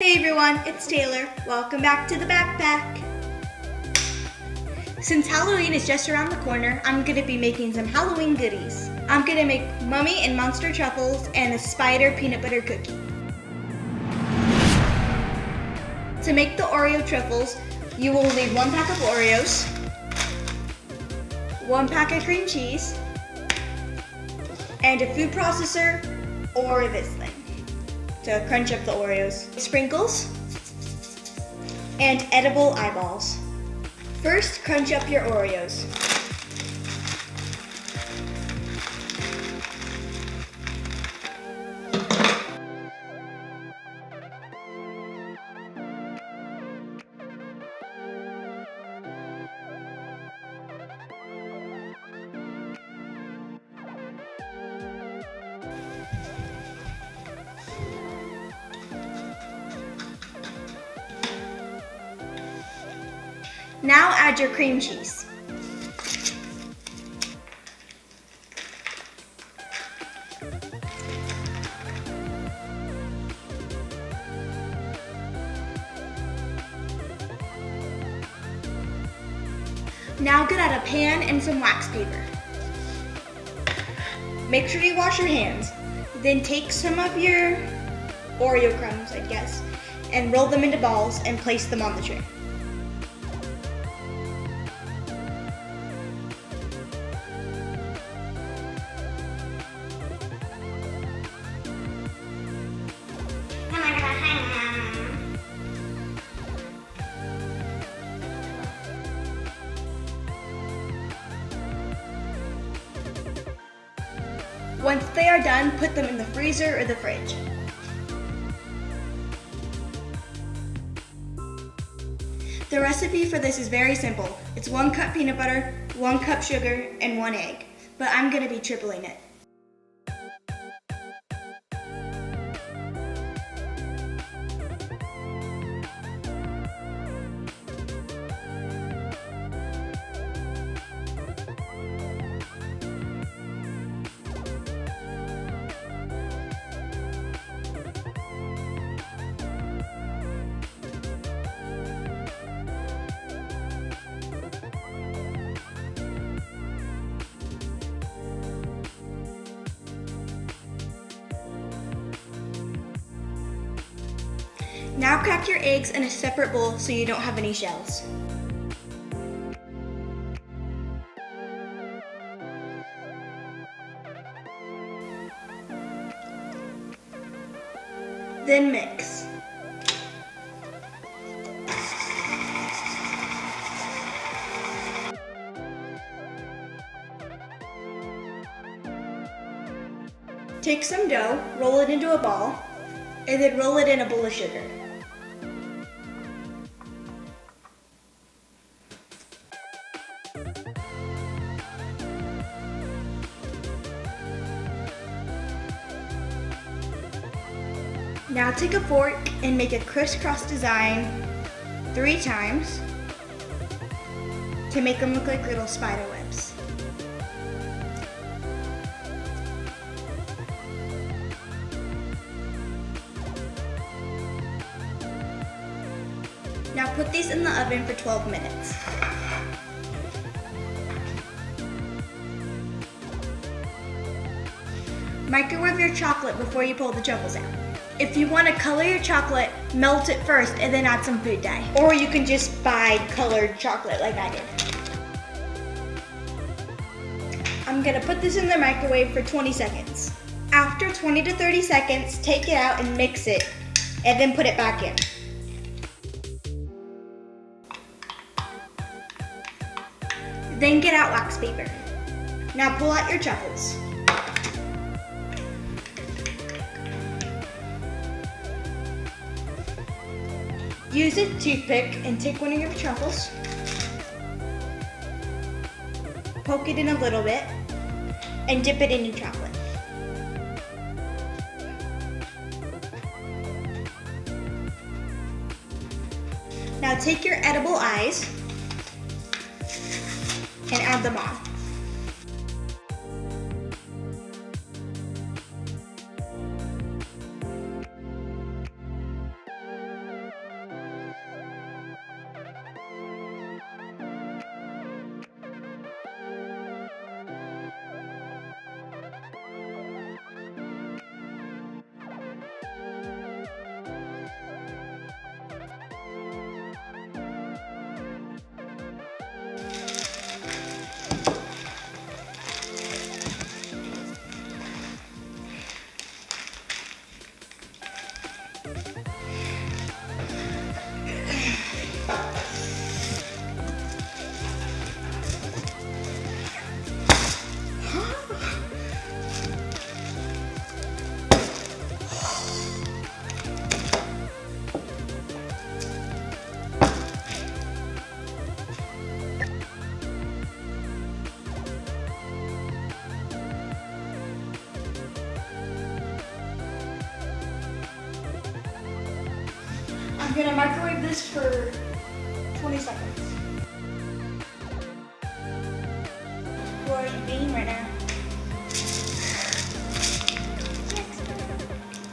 Hey everyone, it's Taylor. Welcome back to the backpack. Since Halloween is just around the corner, I'm gonna be making some Halloween goodies. I'm gonna make Mummy and Monster Truffles and a spider peanut butter cookie. To make the Oreo truffles, you will need 1 pack of Oreos, 1 pack of cream cheese, and a food processor or this thing to crunch up the Oreos. Sprinkles and edible eyeballs. First, crunch up your Oreos. Now add your cream cheese. Now get out a pan and some wax paper. Make sure you wash your hands. Then take some of your Oreo crumbs, I guess, and roll them into balls and place them on the tray. Once they are done, put them in the freezer or the fridge. The recipe for this is very simple. It's 1 cup peanut butter, 1 cup sugar, and 1 egg, but I'm gonna be tripling it. Now crack your eggs in a separate bowl so you don't have any shells. Then mix. Take some dough, roll it into a ball, and then roll it in a bowl of sugar. Now take a fork and make a crisscross design 3 times to make them look like little spider webs. Now put these in the oven for 12 minutes. Microwave your chocolate before you pull the truffles out. If you want to color your chocolate, melt it first and then add some food dye. Or you can just buy colored chocolate like I did. I'm gonna put this in the microwave for 20 seconds. After 20 to 30 seconds, take it out and mix it, and then put it back in. Then get out wax paper. Now pull out your truffles. Use a toothpick and take one of your truffles, poke it in a little bit, and dip it in chocolate. Now take your edible eyes and add them on. I'm gonna microwave this for 20 seconds. What are you being right now?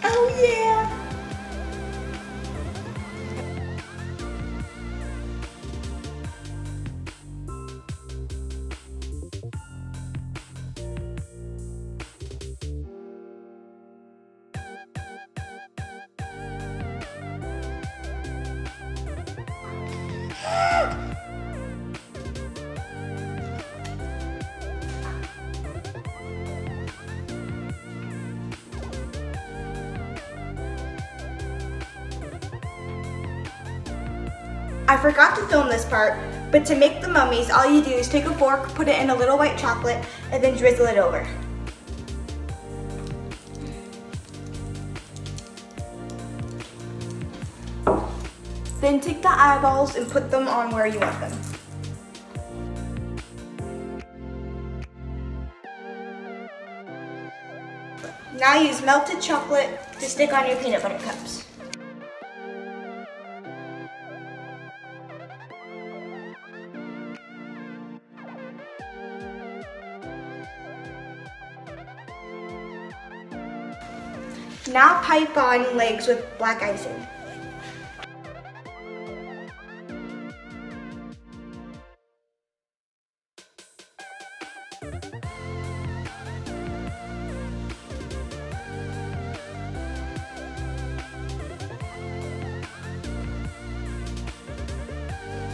Oh yeah! I forgot to film this part, but to make the mummies, all you do is take a fork, put it in a little white chocolate, and then drizzle it over. Then take the eyeballs and put them on where you want them. Now use melted chocolate to stick on your peanut butter cups. Now pipe on legs with black icing.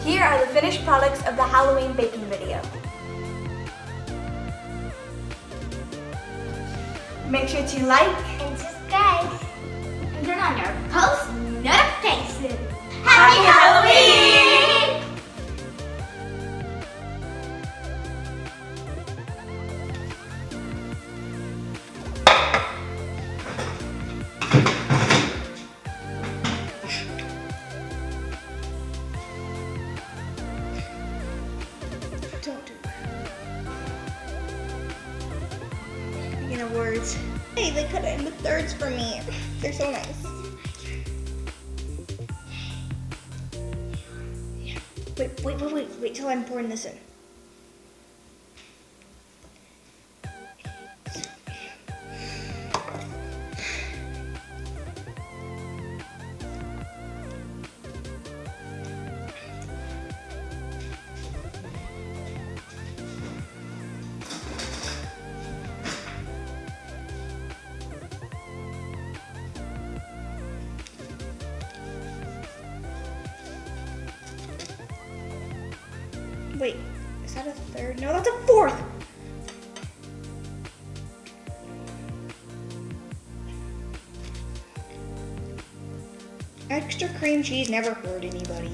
Here are the finished products of the Halloween baking video. Make sure to like and subscribe and turn on your post notifications. Happy Halloween! Don't do that. Speaking of words, hey, they cut it into thirds for me. They're so nice. Wait till I'm pouring this in. Wait, is that a third? No, that's a fourth! Extra cream cheese never hurt anybody.